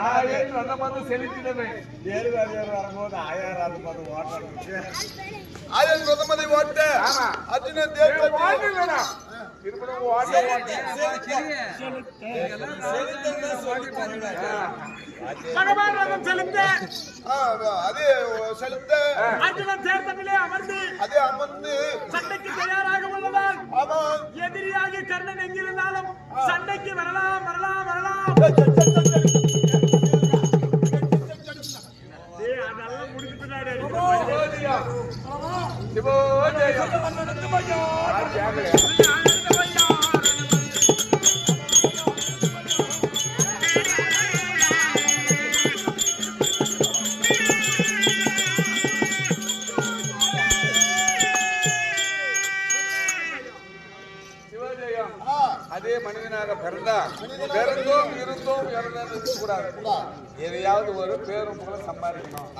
ஆயிரம் ஓட்டம் வந்து செலுத்தினவே வரும்போது 1000 ஓட்டம் 1000 ஓட்ட அர்ஜுனன் அதே செலுத்த அர்ஜுனன் தேர்தலிலே அமர்ந்து அதே அமர்ந்து சண்டைக்கு தயாராக உள்ளதால் எதிரியாகி கர்ணன் எங்கிருந்தாலும் சண்டைக்கு வரலாம் வரலாம் வரலாம். அதெல்லாம் முடிச்சுட்டாரு. அதே மனிதனாக பிறந்தோம் இருந்தோம் கூடாது. எதையாவது ஒரு பேரும் சம்பாதிக்கணும்.